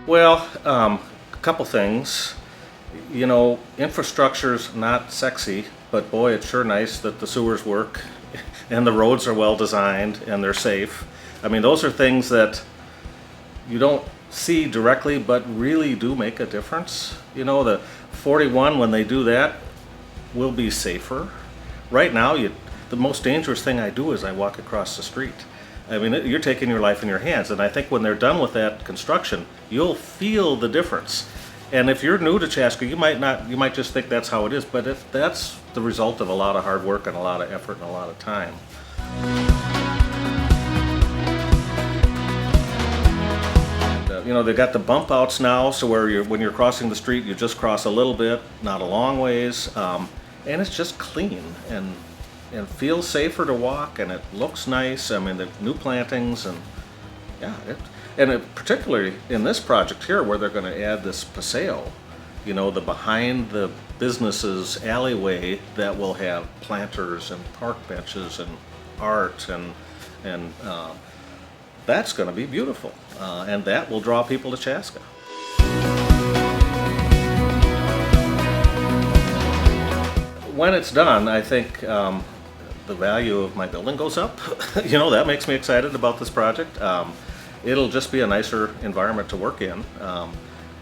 Well, a couple things. Infrastructure's not sexy, but boy, it's sure nice that the sewers work and the roads are well designed and they're safe. I mean, those are things that you don't see directly, but really do make a difference. The 41, when they do that, will be safer. Right now, the most dangerous thing I do is I walk across the street. I mean, you're taking your life in your hands, and I think when they're done with that construction, you'll feel the difference. And if you're new to Chaska, you might just think that's how it is, but that's the result of a lot of hard work and a lot of effort and a lot of time. They've got the bump outs now, so when you're crossing the street, you just cross a little bit, not a long ways, and it's just clean and feels safer to walk, and it looks nice. I mean, the new plantings, and yeah, particularly in this project here, where they're going to add this paseo, the behind the businesses alleyway that will have planters and park benches and art, and that's going to be beautiful, and that will draw people to Chaska. When it's done, I think the value of my building goes up. That makes me excited about this project. It'll just be a nicer environment to work in.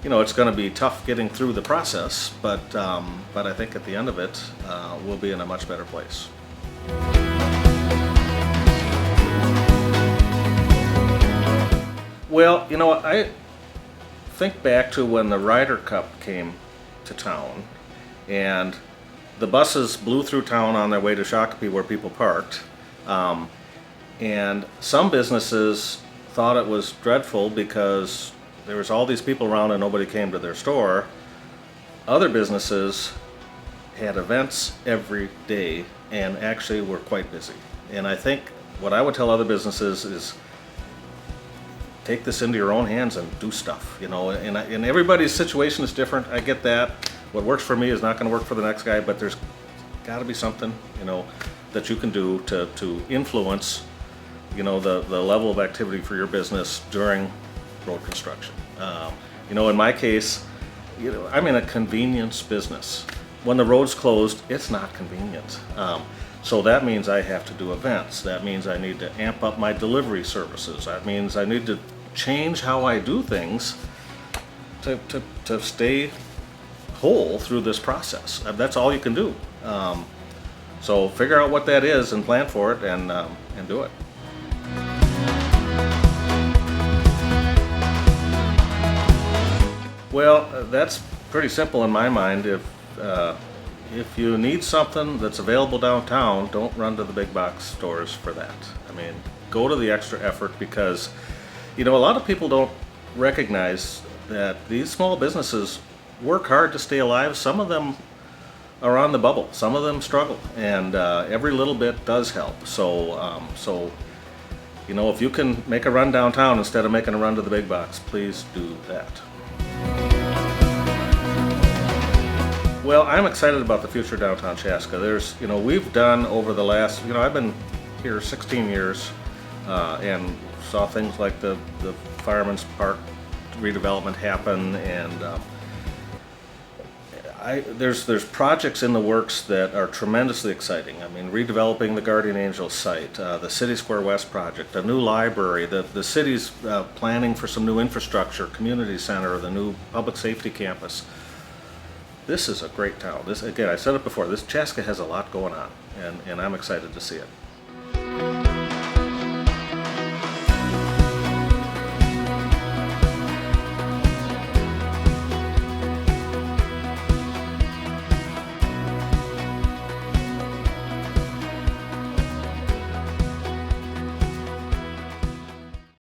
It's going to be tough getting through the process, but I think at the end of it, we'll be in a much better place. Well, I think back to when the Ryder Cup came to town, and the buses blew through town on their way to Shakopee where people parked, and some businesses thought it was dreadful because there was all these people around and nobody came to their store. Other businesses had events every day and actually were quite busy. And I think what I would tell other businesses is take this into your own hands and do stuff, and everybody's situation is different. I get that. What works for me is not going to work for the next guy, but there's got to be something, that you can do to influence, the level of activity for your business during road construction. In my case, I'm in a convenience business. When the road's closed, it's not convenient. So that means I have to do events. That means I need to amp up my delivery services. That means I need to change how I do things to stay whole through this process. That's all you can do. So figure out what that is and plan for it and do it. Well, that's pretty simple in my mind. If you need something that's available downtown, don't run to the big box stores for that. I mean, go to the extra effort, because a lot of people don't recognize that these small businesses work hard to stay alive. Some of them are on the bubble. Some of them struggle, and every little bit does help. So if you can make a run downtown instead of making a run to the big box, please do that. Well, I'm excited about the future of Downtown Chaska. We've done over the last, I've been here 16 years and saw things like the Fireman's Park redevelopment happen, and there's projects in the works that are tremendously exciting. I mean, redeveloping the Guardian Angels site, the City Square West project, a new library, the city's planning for some new infrastructure, community center, the new public safety campus. This is a great town. Again, I said it before, Chaska has a lot going on, and I'm excited to see it.